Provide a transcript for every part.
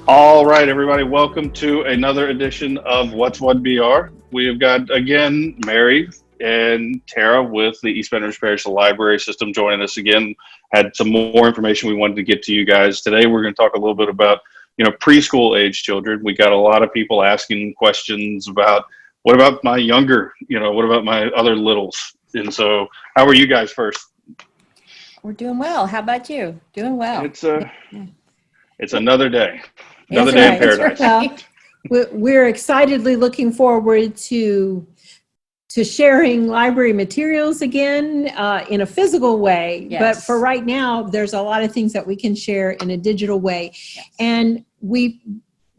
All right, everybody, welcome to another edition of What's What BR. We have got, again, Mary and Tara with the East Bend Parish Library System joining us again. Had some more information we wanted to get to you guys. Today, we're going to talk a little bit about, preschool age children. We got a lot of people asking questions about, what about my younger, what about my other littles? And so, how are you guys first? We're doing well. How about you? Doing well. It's another day. Another That's day in right. paradise. We're excitedly looking forward to sharing library materials again in a physical way. Yes. But for right now, there's a lot of things that we can share in a digital way. Yes. And we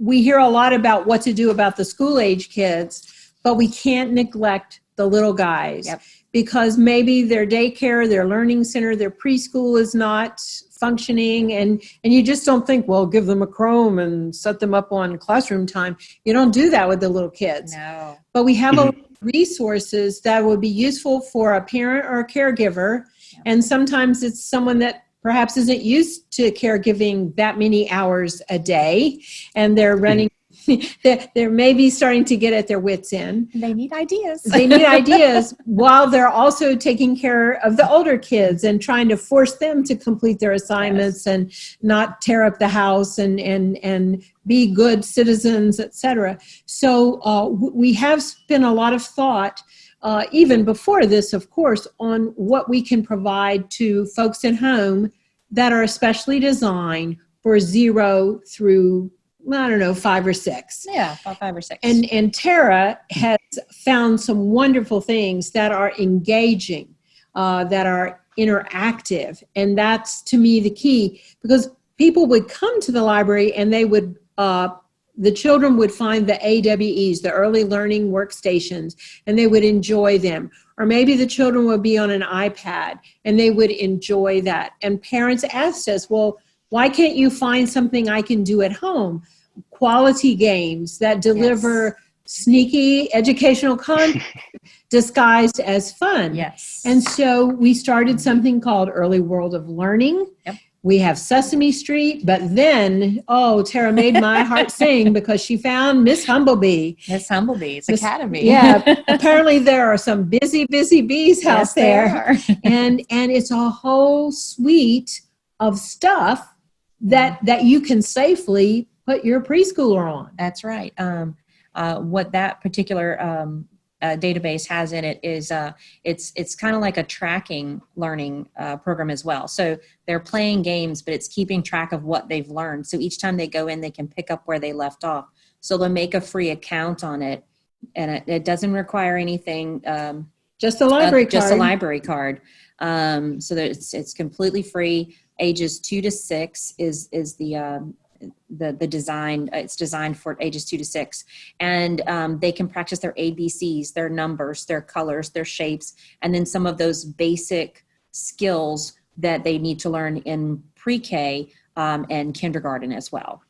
hear a lot about what to do about the school age kids, but we can't neglect the little guys. Yep. Because maybe their daycare, their learning center, their preschool is not functioning, and you just don't think, well, give them a Chrome and set them up on classroom time. You don't do that with the little kids. No. But we have a resources that would be useful for a parent or a caregiver, and sometimes it's someone that perhaps isn't used to caregiving that many hours a day, and they're running. They're maybe starting to get at their wits' end. They need ideas. They need ideas while they're also taking care of the older kids and trying to force them to complete their assignments. Yes. And not tear up the house and be good citizens, etc. So we have spent a lot of thought, even before this, of course, on what we can provide to folks at home that are especially designed for 0 through 5 or 6. Yeah, 5 or 6. And Tara has found some wonderful things that are engaging, that are interactive. And that's, to me, the key, because people would come to the library and they would, the children would find the AWEs, the early learning workstations, and they would enjoy them. Or maybe the children would be on an iPad and they would enjoy that. And parents asked us, well, why can't you find something I can do at home? Quality games that deliver sneaky educational content disguised as fun. Yes. And so we started something called Early World of Learning. Yep. We have Sesame Street, but then, Tara made my heart sing because she found Miss Humblebee. Miss Humblebee's Academy. Yeah. Apparently there are some busy bees out there. And it's a whole suite of stuff that you can safely put your preschooler on. That's right. What that particular database has in it is it's kind of like a tracking learning program as well. So they're playing games, but it's keeping track of what they've learned. So each time they go in, they can pick up where they left off. So they'll make a free account on it, and it doesn't require anything. Just a library card. Just a library card. So that it's completely free. Ages 2 to 6 is the design. It's designed for ages 2 to 6, and they can practice their ABCs, their numbers, their colors, their shapes, and then some of those basic skills that they need to learn in pre-K and kindergarten as well.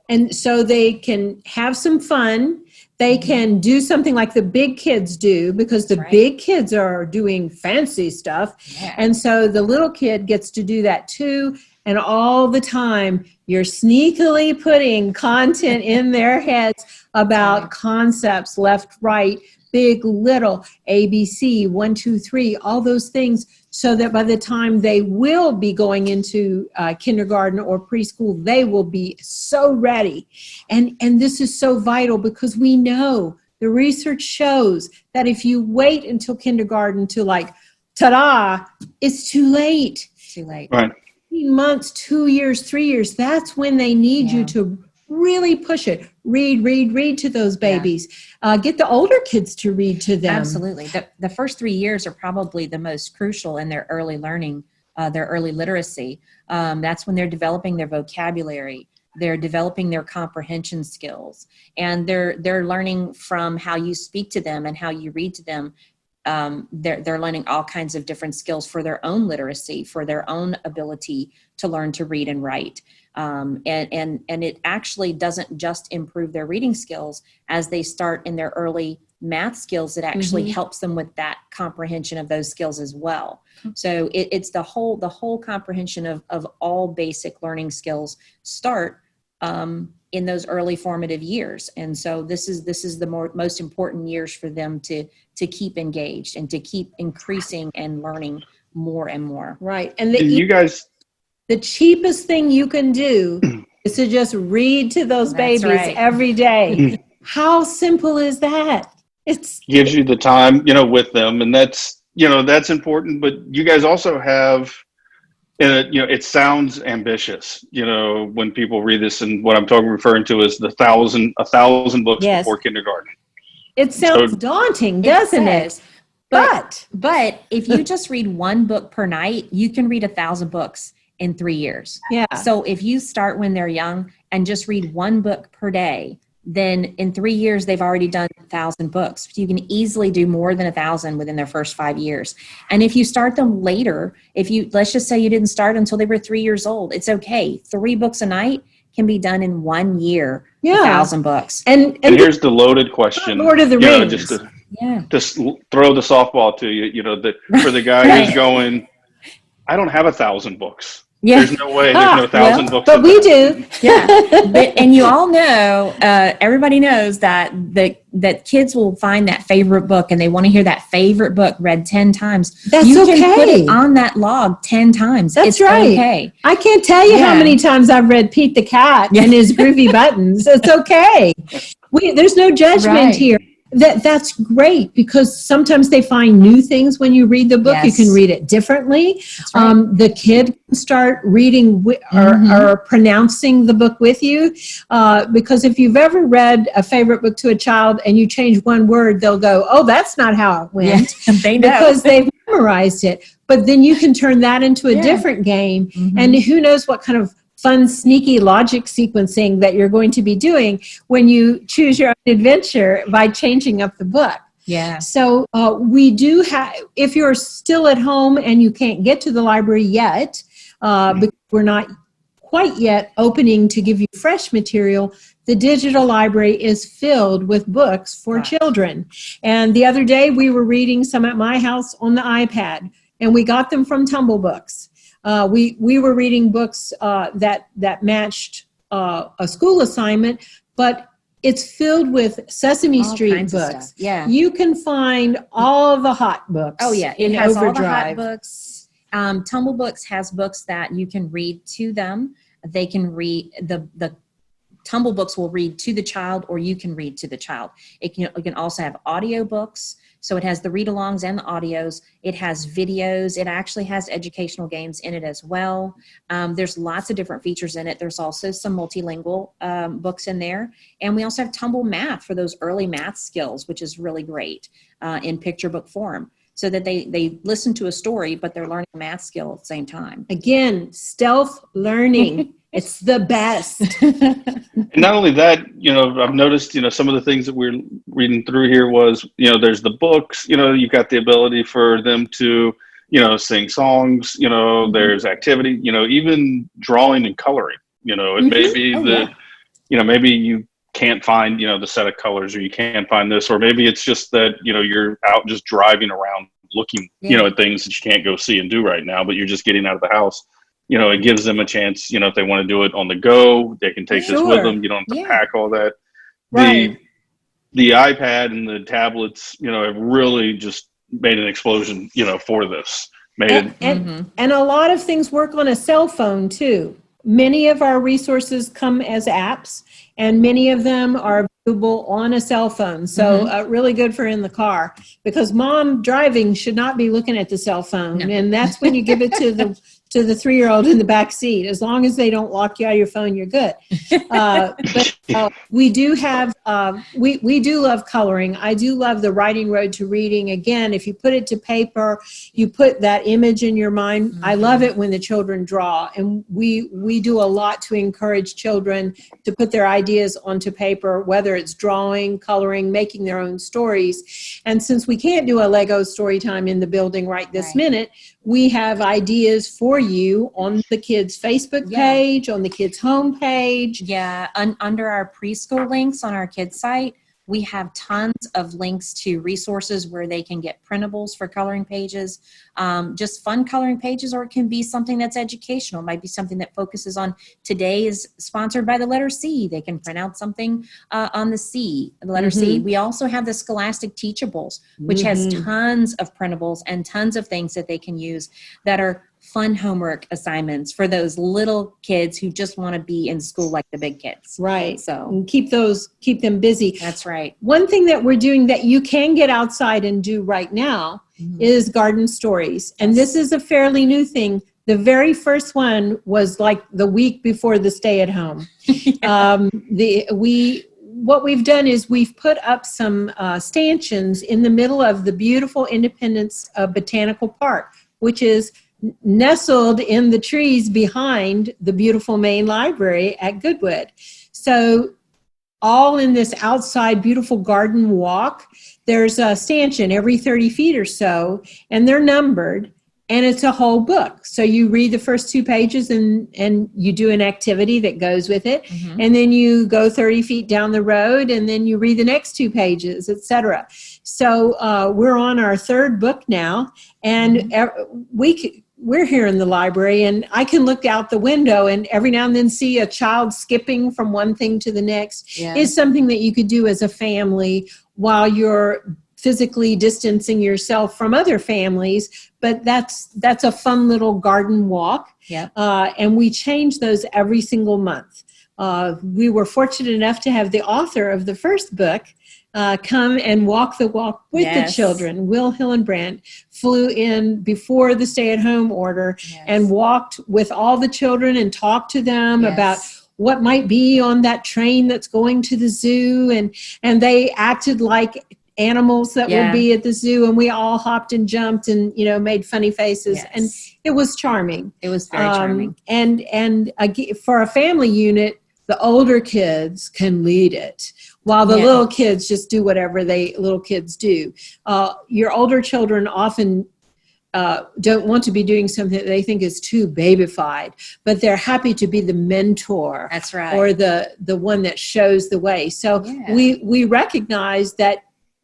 And so they can have some fun. They can do something like the big kids do, because the big kids are doing fancy stuff. Yeah. And so the little kid gets to do that too. And all the time you're sneakily putting content in their heads about concepts, left, right, big, little, ABC, 1, 2, 3, all those things, so that by the time they will be going into kindergarten or preschool, they will be so ready. And this is so vital, because we know, the research shows that if you wait until kindergarten to ta-da, it's too late. Too late. Right. 18 months, 2 years, 3 years, that's when they need you to really push it. Read to those babies. Get the older kids to read to them. Absolutely. The first 3 years are probably the most crucial in their early learning, their early literacy. That's when they're developing their vocabulary. They're developing their comprehension skills, and they're learning from how you speak to them and how you read to them. They're learning all kinds of different skills for their own literacy, for their own ability to learn to read and write. And it actually doesn't just improve their reading skills as they start in their early math skills. It actually helps them with that comprehension of those skills as well. So it's the whole comprehension of all basic learning skills start in in those early formative years. And so this is the most important years for them to keep engaged and to keep increasing and learning more and more. Right. And the cheapest thing you can do is to just read to those babies every day. How simple is that? It gives you the time, with them, and that's important. But you guys also have, it sounds ambitious, when people read this, and what I'm referring to is a thousand books before kindergarten. It sounds daunting, doesn't it? But if you just read one book per night, you can read 1,000 books in 3 years. Yeah. So if you start when they're young and just read one book per day, then in 3 years, they've already done 1,000 books. You can easily do more than 1,000 within their first 5 years. And if you start them later, let's just say you didn't start until they were 3 years old, it's okay. 3 books a night can be done in 1 year. 1,000 books. And here's the loaded question. Lord of the Rings. Just throw the softball to you, for the guy who's going, I don't have 1,000 books. Yeah. There's no way. There's no 1,000 books. But we do. Yeah. And you all know, everybody knows that kids will find that favorite book and they want to hear that favorite book read 10 times. That's you okay. You can put it on that log 10 times. That's right. Okay. I can't tell you how many times I've read Pete the Cat and his groovy buttons. It's okay. There's no judgment here. That's great, because sometimes they find new things when you read the book. Yes. You can read it differently. Right. The kid can start reading or pronouncing the book with you, because if you've ever read a favorite book to a child and you change one word, they'll go, oh, that's not how it went. Yeah, they know. Because they've memorized it. But then you can turn that into a different game. Mm-hmm. And who knows what kind of fun, sneaky logic sequencing that you're going to be doing when you choose your own adventure by changing up the book. Yeah. So we do have, if you're still at home and you can't get to the library yet, because we're not quite yet opening to give you fresh material, the digital library is filled with books for children. And the other day we were reading some at my house on the iPad, and we got them from Tumble Books. We were reading books that matched a school assignment, but it's filled with Sesame Street books. Yeah, you can find all the hot books. Oh yeah, it has all the hot books. Tumble Books has books that you can read to them. They can read the Tumble Books will read to the child, or you can read to the child. It can also have audio books. So it has the read-alongs and the audios. It has videos. It actually has educational games in it as well. There's lots of different features in it. There's also some multilingual books in there. And we also have Tumble Math for those early math skills, which is really great in picture book form, so that they listen to a story, but they're learning a math skill at the same time. Again, stealth learning. It's the best. And not only that, I've noticed, some of the things that we're reading through here was, there's the books, you've got the ability for them to, sing songs, there's activity, even drawing and coloring, it may be maybe you can't find, the set of colors, or you can't find this, or maybe it's just that, you're out just driving around looking, at things that you can't go see and do right now, but you're just getting out of the house. It gives them a chance, if they want to do it on the go, they can take this with them. You don't have to pack all that. Right. The iPad and the tablets, have really just made an explosion, for this. And a lot of things work on a cell phone too. Many of our resources come as apps, and many of them are available on a cell phone. So really good for in the car, because mom driving should not be looking at the cell phone. No. And that's when you give it to the 3-year-old in the back seat. As long as they don't lock you out of your phone, you're good. But we do have, we do love coloring. I do love the Writing Road to Reading. Again, if you put it to paper, you put that image in your mind. I love it when the children draw. And we do a lot to encourage children to put their ideas onto paper, whether it's drawing, coloring, making their own stories. And since we can't do a Lego story time in the building right this minute, we have ideas for you on the kids' Facebook page, on the kids' homepage. Yeah, under our preschool links on our kids' site, We have tons of links to resources where they can get printables for coloring pages, just fun coloring pages, or it can be something that's educational. It might be something that focuses on today is sponsored by the letter C. They can print out something on the C, the letter C. We also have the Scholastic Teachables, which has tons of printables and tons of things that they can use that are fun homework assignments for those little kids who just want to be in school like the big kids. Right. So and keep them busy. That's right. One thing that we're doing that you can get outside and do right now is garden stories. And this is a fairly new thing. The very first one was like the week before the stay at home. What we've done is we've put up some stanchions in the middle of the beautiful Independence Botanical Park, which is nestled in the trees behind the beautiful main library at Goodwood. So all in this outside beautiful garden walk, there's a stanchion every 30 feet or so, and they're numbered, and it's a whole book. So you read the first 2 pages and you do an activity that goes with it, and then you go 30 feet down the road, and then you read the next 2 pages, etc. So we're on our 3rd book now, and we're here in the library, and I can look out the window and every now and then see a child skipping from one thing to the next. Is something that you could do as a family while you're physically distancing yourself from other families, but that's a fun little garden walk. And we change those every single month. We were fortunate enough to have the author of the first book come and walk the walk with the children. Will Hillenbrand flew in before the stay-at-home order and walked with all the children and talked to them about what might be on that train that's going to the zoo, and they acted like animals that would be at the zoo, and we all hopped and jumped and made funny faces, and it was charming. It was very charming. And for a family unit, the older kids can lead it, while the little kids just do whatever little kids do. Your older children often don't want to be doing something that they think is too babyfied, but they're happy to be the mentor. That's right. Or the one that shows the way. So we recognize that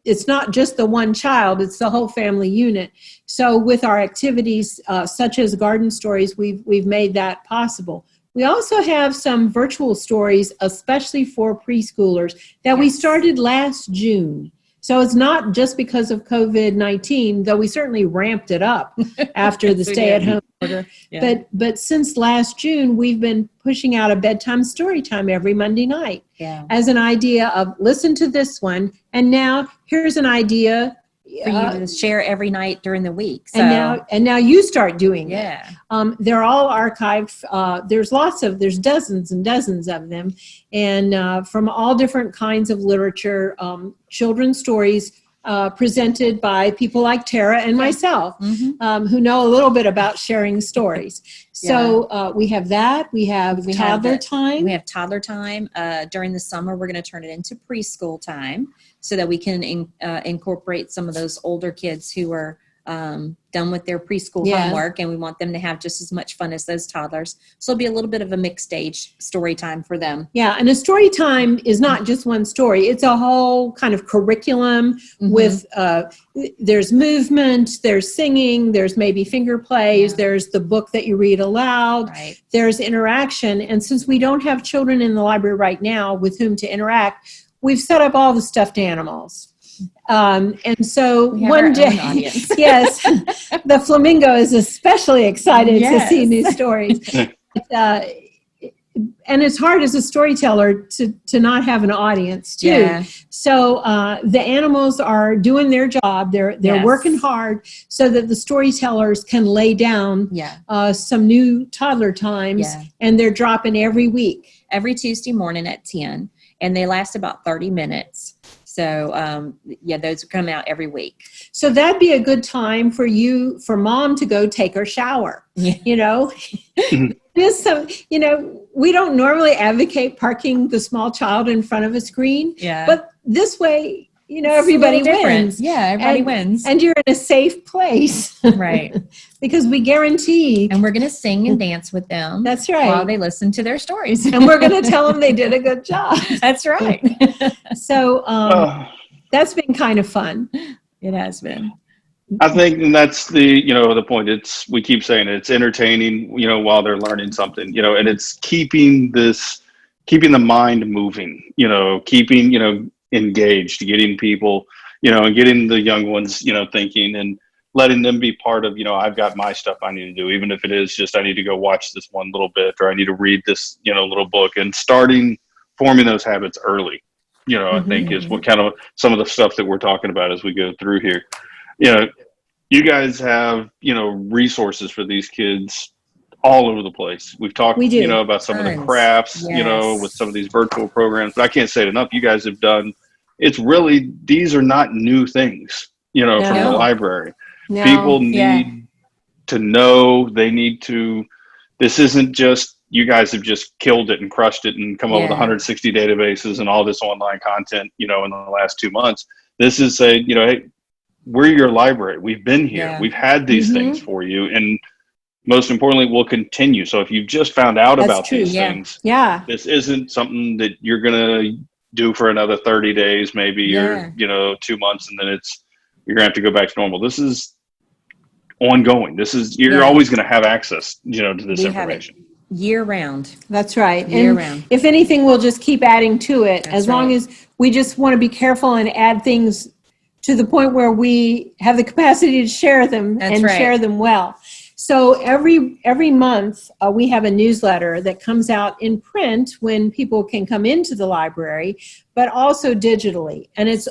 it's not just the one child, it's the whole family unit. So with our activities, such as garden stories, we've made that possible. We also have some virtual stories, especially for preschoolers, that we started last June. So it's not just because of COVID-19, though we certainly ramped it up after the stay-at-home order. But since last June, we've been pushing out a bedtime story time every Monday night as an idea of listen to this one, and now here's an idea for you to share every night during the week. So. And now you start doing it. They're all archived. There's dozens and dozens of them, and from all different kinds of literature, children's stories presented by people like Tara and myself, who know a little bit about sharing stories. So we have that. We have toddler time. We have toddler time. During the summer, we're going to turn it into preschool time so that we can incorporate some of those older kids who are done with their preschool homework, and we want them to have just as much fun as those toddlers. So it'll be a little bit of a mixed age story time for them. Yeah, and a story time is not just one story. It's a whole kind of curriculum with, there's movement, there's singing, there's maybe finger plays, there's the book that you read aloud, there's interaction. And since we don't have children in the library right now with whom to interact, we've set up all the stuffed animals. And so one day, the flamingo is especially excited to see new stories. And it's hard as a storyteller to not have an audience too. So the animals are doing their job. They're working hard so that the storytellers can lay down some new toddler times, and they're dropping every week. Every Tuesday morning at 10, and they last about 30 minutes. So, those come out every week. So that'd be a good time for mom to go take her shower. There's some, we don't normally advocate parking the small child in front of a screen, but this way everybody It's a little different. wins. Yeah, everybody wins. And you're in a safe place. Right. Because we guarantee. And we're going to sing and dance with them. That's right. While they listen to their stories. And we're going to tell them they did a good job. That's right. So that's been kind of fun. It has been. I think, and that's the point. We keep saying it's entertaining, while they're learning something, and it's keeping the mind moving, keeping, engaged, getting people, and getting the young ones, thinking and letting them be part of, I've got my stuff I need to do, even if it is just, I need to go watch this one little bit, or I need to read this, little book, and forming those habits early, I think is what kind of some of the stuff that we're talking about as we go through here. You guys have, resources for these kids all over the place. We've talked, about some of the crafts, with some of these virtual programs, but I can't say it enough. You guys have done, these are not new things, from the library. No. People need to know, this isn't just, you guys have just killed it and crushed it and come up with 160 databases and all this online content, in the last 2 months. This is hey, we're your library. We've been here. Yeah. We've had these things for you. And most importantly, we'll continue. So if you've just found out about these things, this isn't something that you're going to do for another 30 days, maybe, or, 2 months, and then you're going to have to go back to normal. This is ongoing. You're always going to have access, to this information. Year round. That's right. Year round. If anything, we'll just keep adding to it. As long as we just want to be careful and add things to the point where we have the capacity to share them share them well. So every month we have a newsletter that comes out in print when people can come into the library, but also digitally. And it's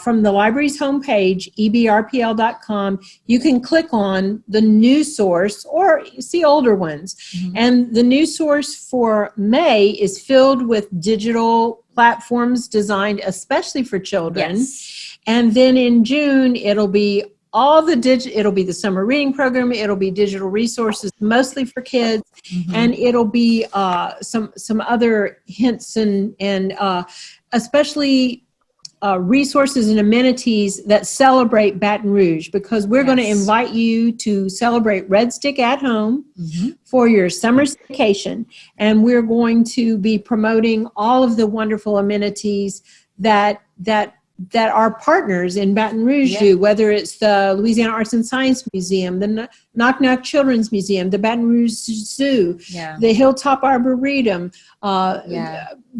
from the library's homepage, ebrpl.com. You can click on the news source or see older ones. Mm-hmm. And the news source for May is filled with digital platforms designed especially for children. Yes. And then in June, it'll be it'll be the summer reading program. It'll be digital resources, mostly for kids. Mm-hmm. And it'll be some other hints and especially resources and amenities that celebrate Baton Rouge, because we're going to invite you to celebrate Red Stick at Home for your summer vacation. And we're going to be promoting all of the wonderful amenities that our partners in Baton Rouge do, whether it's the Louisiana Arts and Science Museum, the Knock Knock Children's Museum, the Baton Rouge Zoo, the Hilltop Arboretum,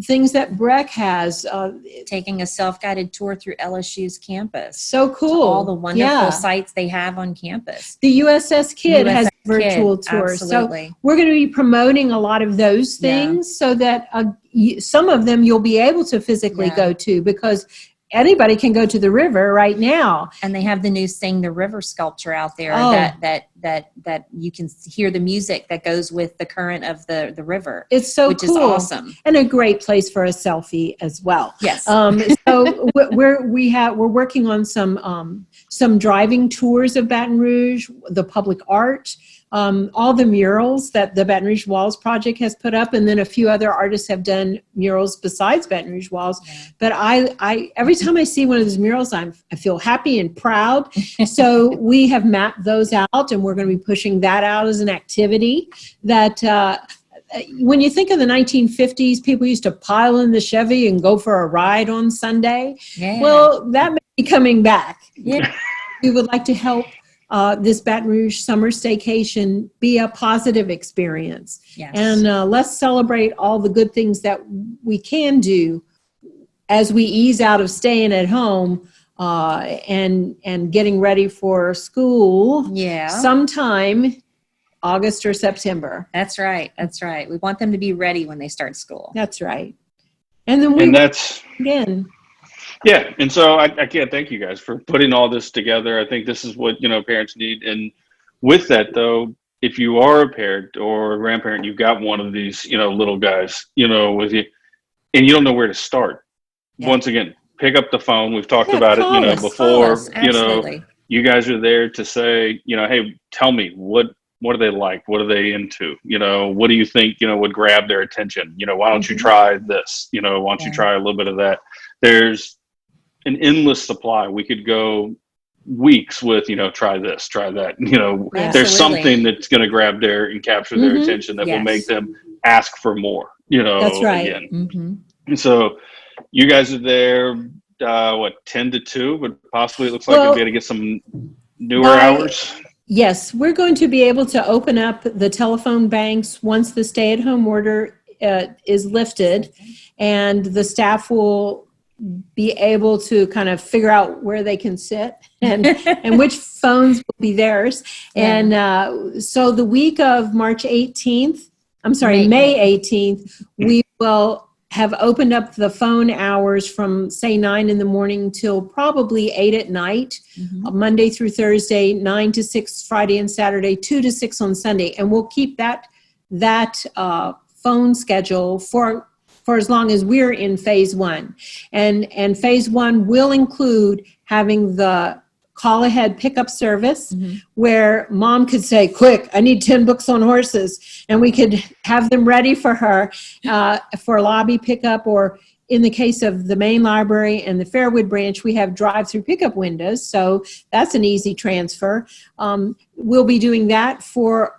things that Breck has. Taking a self-guided tour through LSU's campus. So cool. All the wonderful sites they have on campus. The USS Kid has a virtual tour. Absolutely. So we're going to be promoting a lot of those things so that some of them you'll be able to physically go to, because anybody can go to the river right now. And they have the new Sing the River sculpture out there that you can hear the music that goes with the current of the river. It's so which cool. Is awesome. And a great place for a selfie as well. Yes. So we're working on some driving tours of Baton Rouge, the public art, all the murals that the Baton Rouge Walls Project has put up, and then a few other artists have done murals besides Baton Rouge Walls. Yeah. But I every time I see one of those murals, I feel happy and proud. So we have mapped those out, and we're going to be pushing that out as an activity that when you think of the 1950s, people used to pile in the Chevy and go for a ride on Sunday. Yeah. Well, that may be coming back. Yeah. We would like to help this Baton Rouge summer staycation be a positive experience. Yes. And let's celebrate all the good things that we can do as we ease out of staying at home and getting ready for school sometime August or September. That's right. That's right. We want them to be ready when they start school. That's right. And then that's again. Yeah. And so I can't thank you guys for putting all this together. I think this is what, parents need. And with that, though, if you are a parent or a grandparent, you've got one of these, little guys, with you, and you don't know where to start. Yeah. Once again, pick up the phone. We've talked about it, before, you guys are there to say, hey, tell me what are they like? What are they into? What do you think, would grab their attention? Why don't you try this? Why don't you try a little bit of that? There's an endless supply. We could go weeks with, try this, try that. There's something that's going to grab and capture their attention that will make them ask for more, That's right. again. And so you guys are there, 10 to 2, but possibly it looks like you'll be able to get some newer hours. Yes, we're going to be able to open up the telephone banks once the stay-at-home order is lifted, and the staff will be able to kind of figure out where they can sit and which phones will be theirs. Yeah. And so the week of May 18th, we will have opened up the phone hours from, say, 9 in the morning till probably 8 at night, Monday through Thursday, 9 to 6 Friday and Saturday, 2 to 6 on Sunday. And we'll keep that phone schedule for as long as we're in phase 1. And phase 1 will include having the call ahead pickup service where mom could say, quick, I need 10 books on horses. And we could have them ready for her for lobby pickup, or in the case of the main library and the Fairwood branch, we have drive-through pickup windows. So that's an easy transfer. We'll be doing that for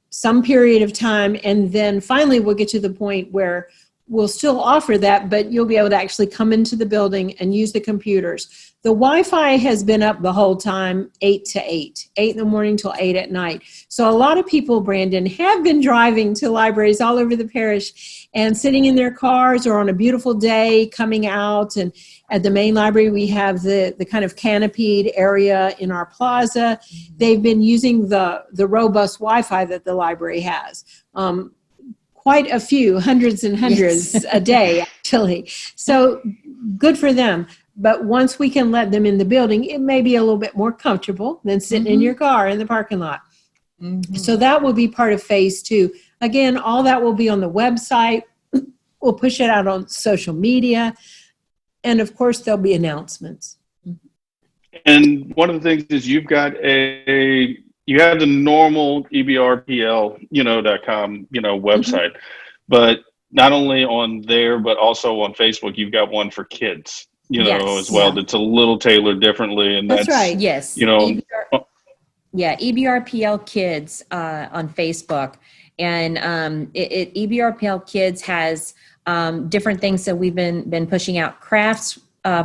some period of time. And then finally, we'll get to the point where we'll still offer that, but you'll be able to actually come into the building and use the computers. The Wi-Fi has been up the whole time, 8 to 8 in the morning till 8 at night. So a lot of people, Brandon, have been driving to libraries all over the parish and sitting in their cars, or on a beautiful day coming out. And at the main library, we have the kind of canopied area in our plaza. They've been using the robust Wi-Fi that the library has. Quite a few, hundreds and hundreds a day, actually. So good for them. But once we can let them in the building, it may be a little bit more comfortable than sitting in your car in the parking lot. So that will be part of phase 2. Again, all that will be on the website. We'll push it out on social media. And of course, there'll be announcements. And one of the things is you've got you have the normal ebrpl.com, website, but not only on there, but also on Facebook, you've got one for kids, as well. That's a little tailored differently. And that's right. Yes. EBRPL Kids on Facebook. And EBRPL Kids has different things that we've been pushing out, crafts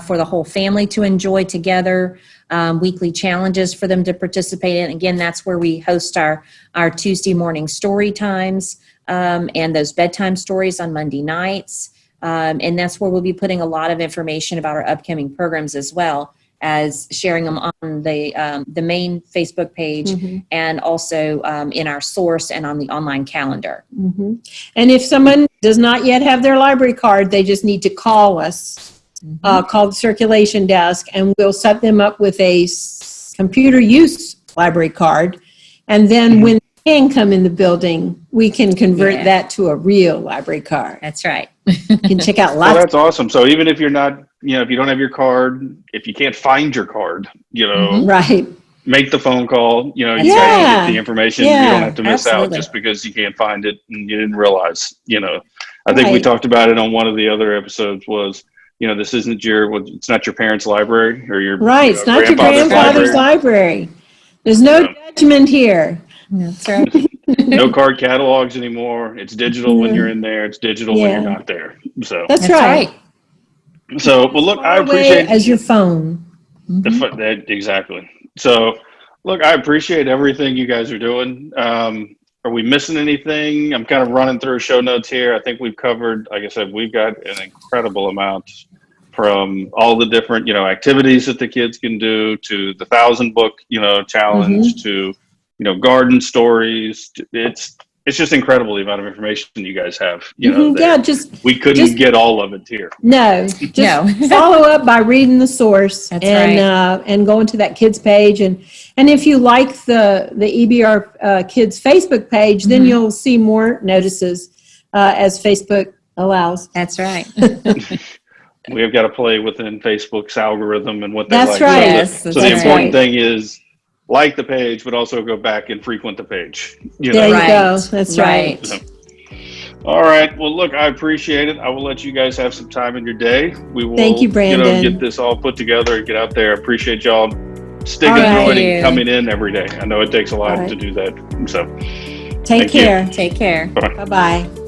for the whole family to enjoy together, weekly challenges for them to participate in. Again, that's where we host our Tuesday morning story times and those bedtime stories on Monday nights. And that's where we'll be putting a lot of information about our upcoming programs, as well as sharing them on the main Facebook page and also in our source and on the online calendar. And if someone does not yet have their library card, they just need to call us. Call the circulation desk, and we'll set them up with a computer use library card. And then when they can come in the building, we can convert that to a real library card. That's right. You can check out lots. Well, that's awesome. So even if you're not, if you don't have your card, if you can't find your card, right, make the phone call. You guys can get the information. You don't have to miss out just because you can't find it and you didn't realize. I think we talked about it on one of the other episodes. Was this isn't it's not your parents' library or your it's not your grandfather's library. There's no judgment here. That's right. No card catalogs anymore. It's digital when you're in there. It's digital when you're not there. So that's right. So well, look, I appreciate as your phone. Exactly. So look, I appreciate everything you guys are doing. Are we missing anything? I'm kind of running through show notes here. I think we've covered, like I said, we've got an incredible amount, from all the different, activities that the kids can do, to the 1,000 book, challenge, to, garden stories. It's just incredible the amount of information you guys have. We couldn't get all of it here. No, follow up by reading the source. That's and going to that kids page, and if you like the EBR Kids Facebook page, then you'll see more notices as Facebook allows. That's right. We have got to play within Facebook's algorithm and what they like. That's right. So the important thing is like the page, but also go back and frequent the page. There you go. That's right. All right. Well, look, I appreciate it. I will let you guys have some time in your day. We will, Thank you, Brandon. get this all put together and get out there. Appreciate y'all sticking, All right. joining, coming in every day. I know it takes a lot All right. to do that. So Take thank you. care. Take care. Bye-bye.